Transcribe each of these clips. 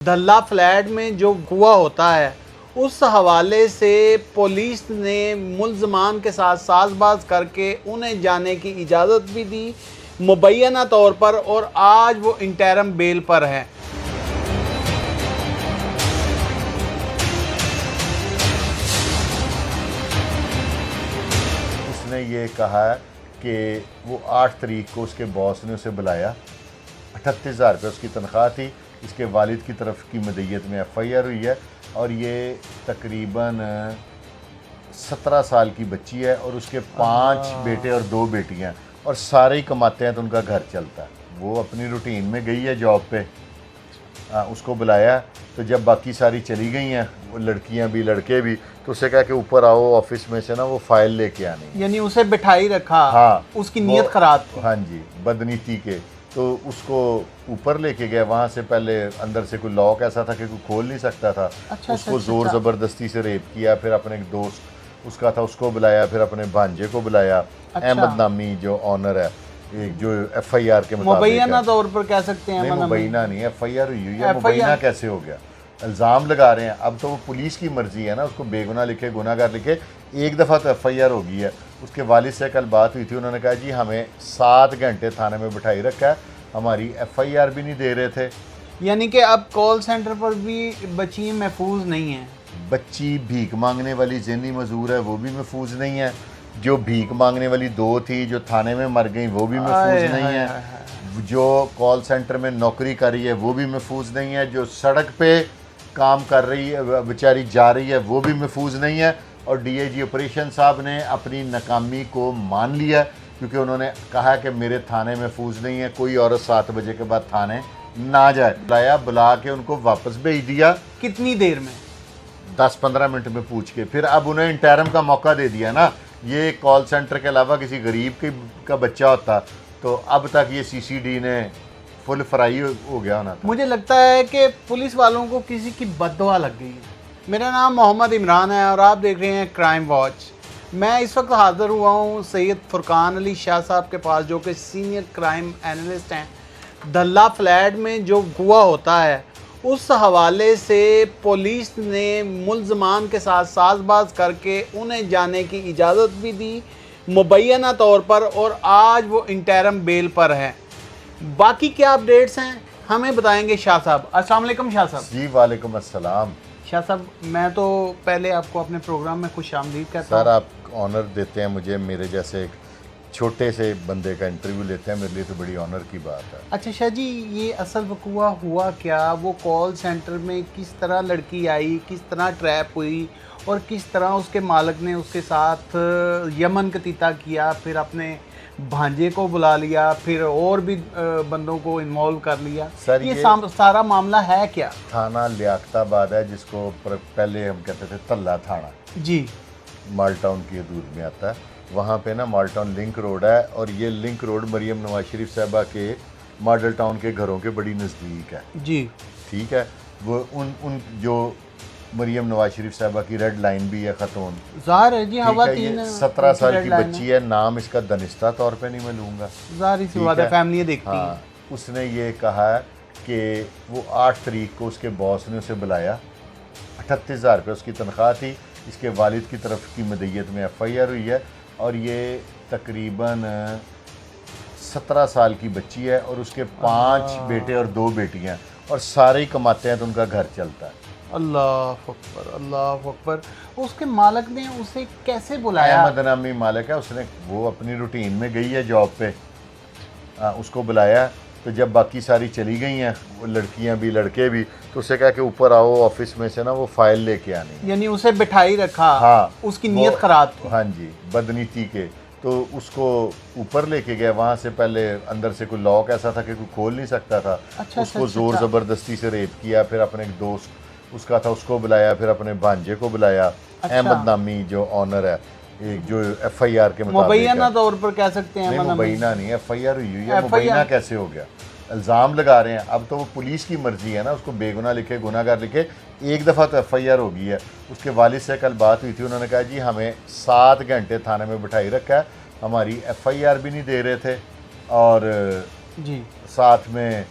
धल्ला flat में जो कुआं होता है उस हवाले से पुलिस ने मुल्ज़मान के साथ साज़बाज़ करके उन्हें जाने की इजाज़त भी दी मुबैना तौर पर, और आज वो इंटरम बेल पर हैं। उसने ये कहा कि वो 8 तारीख को उसके बॉस ने उसे बुलाया। 38,000 रुपये उसकी तनख्वाह थी। इसके वालिद की तरफ की मदय्यत में FIR हुई है और ये तकरीबन 17 साल की बच्ची है और उसके 5 बेटे और 2 बेटियां और सारे ही कमाते हैं तो उनका घर चलता है। वो अपनी रूटीन में गई है जॉब पे, उसको बुलाया तो जब बाकी सारी चली गई हैं, वो लड़कियां भी लड़के भी, तो उसे कहा कि ऊपर आओ ऑफिस में से ना वो फाइल लेके आनी। यानी उसे बिठाई रखा। हाँ, उसकी नीयत खराब थी। हाँ जी, बदनीति के। तो उसको ऊपर लेके गया। वहाँ से पहले अंदर से कोई लॉक ऐसा था कि कोई खोल नहीं सकता था। उसको ज़ोर ज़बरदस्ती से रेप किया। फिर अपने एक दोस्त उसका था उसको बुलाया, फिर अपने भांजे को बुलाया। अहमद नामी जो ऑनर है, एक जो FIR के मुबैना तौर पर कह सकते हैं। मुबैना नहीं, FIR हुई है। मुबैना कैसे हो गया? इल्ज़ाम लगा रहे हैं। अब तो वो पुलिस की मर्जी है ना, उसको बेगुनाह लिखे गुनाहगार लिखे। एक दफ़ा तो FIR हो गई है। उसके वालिद से कल बात हुई थी, उन्होंने कहा जी हमें 7 घंटे थाने में बिठाई रखा है, हमारी FIR भी नहीं दे रहे थे। यानी कि अब कॉल सेंटर पर भी बच्ची महफूज नहीं है। बच्ची भीख मांगने वाली ज़हनी मजूर है, वो भी महफूज नहीं है। जो भीख मांगने वाली 2 थी जो थाने में मर गई, वो भी महफूज नहीं है। जो कॉल सेंटर में नौकरी कर रही है वो भी महफूज नहीं है। जो सड़क पे काम कर रही है बेचारी जा रही है, वो भी महफूज नहीं है। और DIG ऑपरेशन साहब ने अपनी नाकामी को मान लिया, क्योंकि उन्होंने कहा कि मेरे थाने महफूज नहीं है, कोई औरत 7 बजे के बाद थाने ना जाए। बुला के उनको वापस भेज दिया। कितनी देर में? 10-15 मिनट में पूछ के। फिर अब उन्हें इंटरम का मौका दे दिया ना। ये कॉल सेंटर के अलावा किसी गरीब का बच्चा होता तो अब तक ये CCD ने फुल फ्राई हो गया होना था। मुझे लगता है कि पुलिस वालों को किसी की बददुआ लग गई है। मेरा नाम मोहम्मद इमरान है और आप देख रहे हैं क्राइम वॉच। मैं इस वक्त हाज़िर हुआ हूँ सैयद फुरकान अली शाह साहब के पास, जो कि सीनियर क्राइम एनालिस्ट हैं। धल्ला फ्लैट में जो कुआं होता है उस हवाले से पुलिस ने मुल्ज़मान के साथ साज़बाज़ करके उन्हें जाने की इजाज़त भी दी मुबैना तौर पर, और आज वो इंटरम बेल पर हैं। बाकी क्या अपडेट्स हैं हमें बताएंगे शाह साहब। अस्सलाम वालेकुम शाह साहब। जी वालेकुम अस्सलाम। शाह साहब, मैं तो पहले आपको अपने प्रोग्राम में खुशामदीद कहता हूं। सर, आप ऑनर देते हैं मुझे, मेरे जैसे एक छोटे से बंदे का इंटरव्यू लेते हैं, मेरे लिए तो बड़ी ऑनर की बात है। अच्छा शाह जी, ये असल वक़ुआ हुआ क्या? वो कॉल सेंटर में किस तरह लड़की आई, किस तरह ट्रैप हुई और किस तरह उसके मालिक ने उसके साथ यमन कतीता किया, फिर अपने भांजे को बुला लिया, फिर और भी बंदों को इन्वॉल्व कर लिया? सर, ये सारा मामला है क्या? थाना लियाकताबाद है, जिसको पहले हम कहते थे तल्ला थाना जी, माल टाउन की हदूद में आता है। वहाँ पे ना माल टाउन लिंक रोड है और ये लिंक रोड मरियम नवाज शरीफ साहबा के मॉडल टाउन के घरों के बड़ी नज़दीक है जी, ठीक है। वो उन जो मरियम नवाज शरीफ साहबा की रेड लाइन भी है ख़तून, ज़ाहिर है जी। हवा 17 साल की बच्ची है। नाम इसका दनिस्ता तौर पे नहीं मैं लूँगा, ज़ाहिर सी बात है, फैमिली देखती है। हाँ, उसने ये कहा कि वो 8 तारीख को उसके बॉस ने उसे बुलाया। 38,000 रुपये उसकी तनख्वाह थी। इसके वालिद की तरफ की मदय्यत में FIR हुई है और ये तकरीबन 17 साल की बच्ची है और उसके 5 बेटे और 2 बेटियां और सारे ही कमाते हैं तो उनका घर चलता है। अल्लाह अकबर, अल्लाह अकबर। उसके मालिक ने उसे कैसे बुलाया? अहमद नामी मालिक है। उसने वो अपनी रूटीन में गई है जॉब पे, उसको बुलाया तो जब बाकी सारी चली गई हैं, वो लड़कियां भी लड़के भी, तो उसे कहा कि ऊपर आओ ऑफिस में से ना वो फाइल लेके आनी। यानी उसे बिठाई रखा। हाँ, उसकी नीयत खराब थी। हाँ जी, बदनीति के। तो उसको ऊपर लेके गया। वहाँ से पहले अंदर से कोई लॉक ऐसा था कि कोई खोल नहीं सकता था। उसको ज़ोर ज़बरदस्ती से रेप किया। फिर अपने एक दोस्त उसका था उसको बुलाया, फिर अपने भांजे को बुलाया। अहमद नामी जो ऑनर है, एक जो FIR के मुबैना तौर पर कह सकते हैं। मुबैना नहीं, FIR हुई है। मुबैना कैसे हो गया? इल्ज़ाम लगा रहे हैं। अब तो वो पुलिस की मर्जी है ना, उसको बेगुनाह लिखे गुनाहगार लिखे। एक दफ़ा तो FIR हो गई है। उसके वालिद से कल बात हुई थी, उन्होंने कहा जी हमें 7 घंटे थाने में बिठाई रखा है, हमारी FIR भी नहीं दे रहे थे और जी, साथ में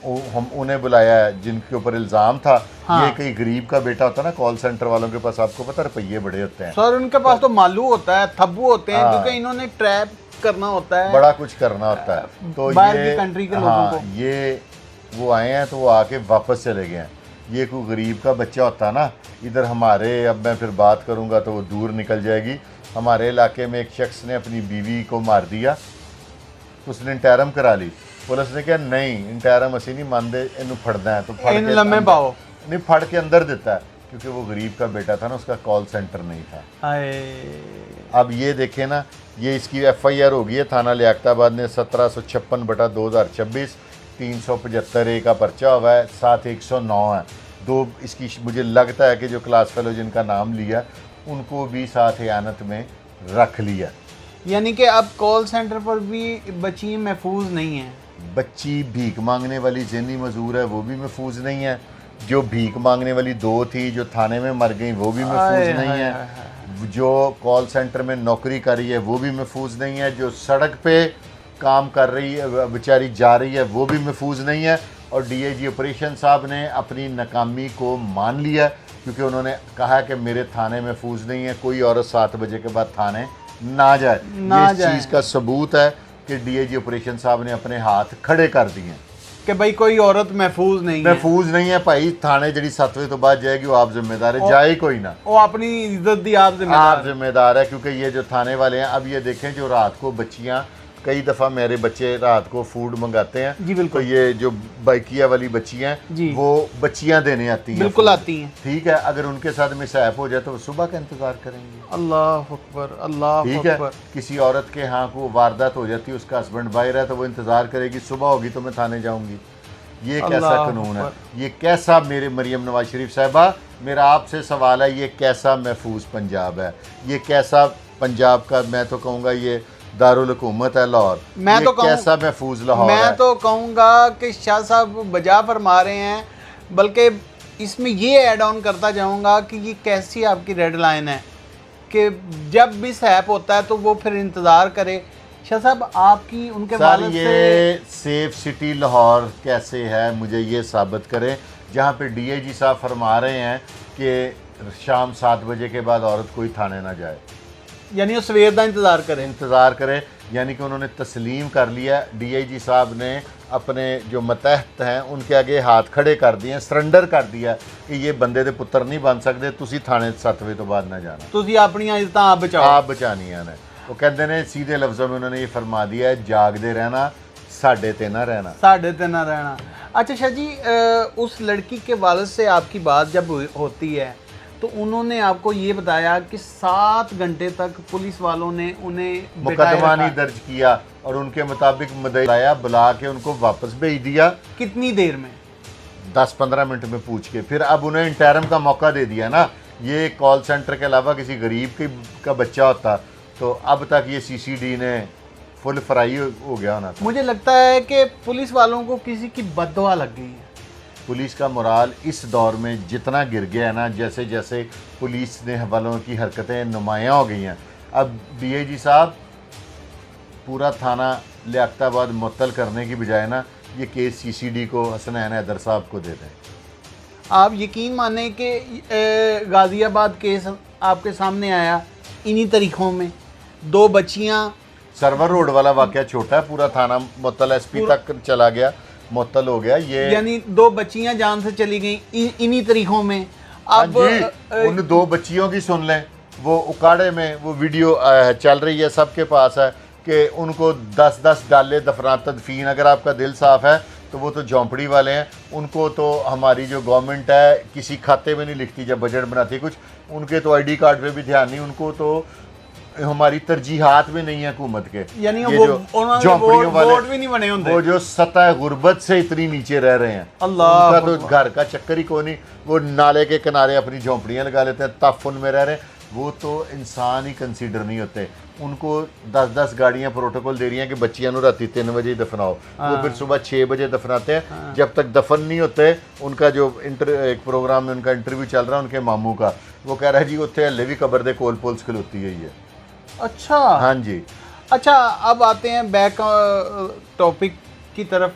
हम उन्हें बुलाया है जिनके ऊपर इल्ज़ाम था। हाँ। ये कहीं गरीब का बेटा होता है ना, कॉल सेंटर वालों के पास आपको पता रुपये बड़े होते हैं सर, उनके पास तो मालू होता है, थब्बू होते हैं, हाँ। क्योंकि इन्होंने ट्रैप करना होता है, बड़ा कुछ करना होता है। तो बाहर ये की कंट्री के लोगों हाँ, को। ये वो आए हैं तो वो आके वापस चले गए हैं। ये कोई गरीब का बच्चा होता ना, इधर हमारे, अब मैं फिर बात करूंगा तो वो दूर निकल जाएगी। हमारे इलाके में एक शख्स ने अपनी बीवी को मार दिया, उसने इंटैरम करा ली। पुलिस ने कहा नहीं इंटैरम असी नहीं मानते, इन्हू फड़ना है। तो फड़ इन के लम्हे अंदर- पाओ। नहीं, फड़ के अंदर देता है, क्योंकि वो गरीब का बेटा था ना, उसका कॉल सेंटर नहीं था। हाय। अब ये देखें ना, ये इसकी FIR हो गई है थाना लियाकताबाद ने 1756/2026, 375 A का पर्चा हुआ है, साथ 109 है। दो इसकी मुझे लगता है कि जो क्लास फेलो जिनका नाम लिया उनको भी साथ एयानत में रख लिया। यानी कि अब कॉल सेंटर पर भी बच्ची महफूज नहीं है। बच्ची भीख मांगने वाली ज़हनी मजदूर है वो भी महफूज नहीं है। जो भीख मांगने वाली 2 थी जो थाने में मर गई वो भी हाय, महफूज नहीं हाय, है। हाय, जो कॉल सेंटर में नौकरी कर रही है वो भी महफूज नहीं है। जो सड़क पे काम कर रही है बेचारी जा रही है वो भी महफूज नहीं है। और DIG ऑपरेशन साहब ने अपनी नाकामी को मान लिया, क्योंकि उन्होंने कहा कि मेरे थाने महफूज नहीं है, कोई औरत 7 बजे के बाद थाने ना जाए। ये इस चीज़ का सबूत है कि DIG ऑपरेशन साहब ने अपने हाथ खड़े कर दिए कि भाई कोई औरत महफूज नहीं है। महफूज नहीं है भाई। थाने जी 7 बजे तो बाद जाएगी वो आप जिम्मेदार है, जाए कोई ना, वो अपनी इज्जत दी आप आप जिम्मेदार। जिम्मेदार है। क्योंकि ये जो थाने वाले हैं, अब ये देखें जो रात को बच्चियां, कई दफ़ा मेरे बच्चे रात को फूड मंगाते हैं, जी बिल्कुल। तो ये जो बाइकिया वाली बच्चियां जी। हैं वो बच्चियां देने आती हैं, बिल्कुल food। आती हैं। ठीक है, अगर उनके साथ मिसहैप हो जाए तो वो सुबह का इंतजार करेंगे। अल्लाह अकबर, अल्लाह ठीक है, अकबर। किसी औरत के यहाँ को वारदात हो जाती है, उसका हस्बैंड बाहर है तो वो इंतजार करेगी सुबह होगी तो मैं थाने जाऊंगी। ये कैसा अल्लाह कानून है? अकबर। ये कैसा, मेरे मरियम नवाज शरीफ साहिबा, मेरा आपसे सवाल है, ये कैसा महफूज पंजाब है? ये कैसा पंजाब का, मैं तो कहूँगा ये दारुल हुकूमत है लाहौर। मैं ये तो कहूँ- कैसा महफूज लाहौर है? मैं तो कहूँगा कि शाह साहब बजा फरमा रहे हैं, बल्कि इसमें ये ऐड ऑन करता जाऊँगा कि ये कैसी आपकी रेड लाइन है कि जब भी सैप होता है तो वो फिर इंतज़ार करे। शाह साहब आपकी उनके सर वालिद ये से सेफ सिटी लाहौर कैसे है, मुझे ये साबित करें, जहाँ पे DIG साहब फरमा रहे हैं कि शाम 7 बजे के बाद औरत कोई थाने ना जाए, यानी वो सवेर का इंतज़ार करें। इंतज़ार करें। यानी कि उन्होंने तस्लीम कर लिया, DIG साहब ने अपने जो मतहत हैं उनके आगे हाथ खड़े कर दिए, सरेंडर कर दिया कि ये बंदे दे पुत्र नहीं बन सकते, तुसी थाने 7 बजे तो बाद ना जाना, तुसी अपनी इज्जत आप बचाओ। आप बचानियां ने। वो कहते ने सीधे लफ्ज़ों में उन्होंने ये फरमा दिया है, जागते रहना, साढ़े ते ना रहना। साढ़े ते ना रहना। अच्छा शाह जी, उस लड़की के वालिद से आपकी बात जब होती है तो उन्होंने आपको ये बताया कि 7 घंटे तक पुलिस वालों ने उन्हें बिठाए मुकदमा रखा। नहीं दर्ज किया और उनके मुताबिक बुलाया, बुला के उनको वापस भेज दिया कितनी देर में? 10-15 मिनट में पूछ के। फिर अब उन्हें इंटरम का मौका दे दिया ना। ये कॉल सेंटर के अलावा किसी गरीब का बच्चा होता तो अब तक ये CCD ने फुल फ्राई हो गया होना था। मुझे लगता है कि पुलिस वालों को किसी की बददुआ लग गई है। पुलिस का मोराल इस दौर में जितना गिर गया है ना, जैसे जैसे पुलिस ने वालों की हरकतें नुमायाँ हो गई हैं। अब DIG साहब पूरा थाना लियाकताबाद मुअत्तल करने की बजाय ना ये केस CCD को, हसनैन हैदर साहब को दे दें। आप यकीन माने कि गाज़ियाबाद केस आपके सामने आया इन्हीं तरीक़ों में, 2 बच्चियां। सर्वर रोड वाला वाक़या छोटा है, पूरा थाना मुअत्तल, SP तक चला गया, मुअत्तल हो गया। ये यानी 2 बच्चियां जान से चली गई इन्हीं तरीक़ों में। अब उन 2 बच्चियों की सुन लें, वो उकाड़े में वो वीडियो चल रही है, सबके पास है कि उनको 10-10 डाले दफना तदफीन। अगर आपका दिल साफ़ है तो वो तो झोंपड़ी वाले हैं, उनको तो हमारी जो गवर्नमेंट है किसी खाते में नहीं लिखती जब बजट बनाती है कुछ, उनके तो ID कार्ड पे भी ध्यान नहीं, उनको तो हमारी तरजीहात में नहीं है हुकूमत के। यानी ये वो जो उन्होंने झोंपड़ियों वाले, वोट भी नहीं बने होंगे, वो जो सतह गुर्बत से इतनी नीचे रह रहे हैं, अल्लाह उनका तो घर का चक्कर ही कोई नहीं। वो नाले के किनारे अपनी झोंपड़ियाँ लगा लेते हैं, ताफुन में रह रहे हैं। वो तो इंसान ही कंसीडर नहीं होते। उनको 10-10 गाड़ियाँ प्रोटोकॉल दे रही हैं कि बच्चियां नु राती 3 बजे दफनाओ, वो फिर सुबह 6 बजे दफनाते हैं। जब तक दफन नहीं होते, उनका जो एक प्रोग्राम में उनका इंटरव्यू चल रहा है उनके मामू का, वो कह रहा है जी उत्थे हले भी कबर दे कोल पुलिस खलोती गई है। अच्छा हाँ जी। अच्छा, अब आते हैं बैक टॉपिक की तरफ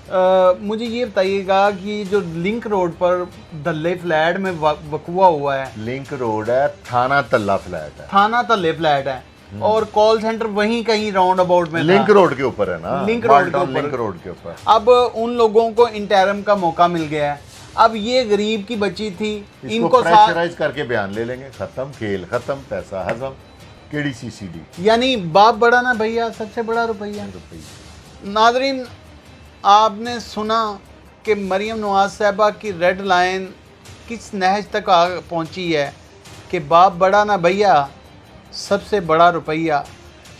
मुझे ये बताइएगा कि जो लिंक रोड पर धल्ले फ्लैट में वकूआ हुआ है, लिंक रोड है, थाना तल्ला फ्लैट है, थाना धल्ले फ्लैट है और कॉल सेंटर वहीं कहीं राउंड अबाउट में लिंक था। रोड के ऊपर है ना, लिंक रोड के ऊपर। लिंक रोड के ऊपर। अब उन लोगों को इंटरम का मौका मिल गया है। अब ये गरीब की बच्ची थी, इसको इनको प्रेशराइज करके बयान ले लेंगे, खत्म, खेल खत्म, पैसा हजम, केड़ी सीसीडी यानी बाप बड़ा ना भैया, सबसे बड़ा रुपया। नादरीन, आपने सुना कि मरियम नवाज साहबा की रेड लाइन किस नहज तक पहुंची है कि बाप बड़ा ना भैया, सबसे बड़ा रुपया।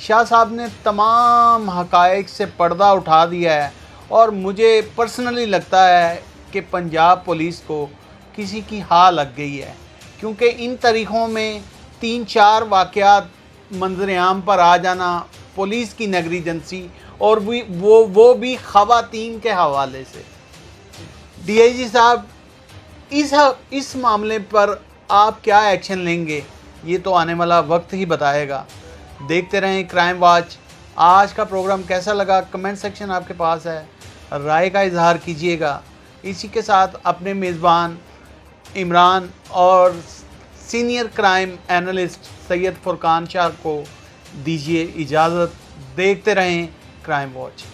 शाह साहब ने तमाम हकायक से पर्दा उठा दिया है और मुझे पर्सनली लगता है कि पंजाब पुलिस को किसी की हाँ लग गई है, क्योंकि इन तरीक़ों में 3-4 वाक़यात मंजर-ए-आम पर आ जाना, पुलिस की नेग्लिजेंसी और वो भी ख़वातीन के हवाले से। डीआईजी साहब, इस मामले पर आप क्या एक्शन लेंगे, ये तो आने वाला वक्त ही बताएगा। देखते रहें क्राइम वॉच। आज का प्रोग्राम कैसा लगा, कमेंट सेक्शन आपके पास है, राय का इजहार कीजिएगा। इसी के साथ अपने मेज़बान इमरान और senior crime analyst Syed Furqan Shah को दीजिए इजाज़त। देखते रहें क्राइम वॉच।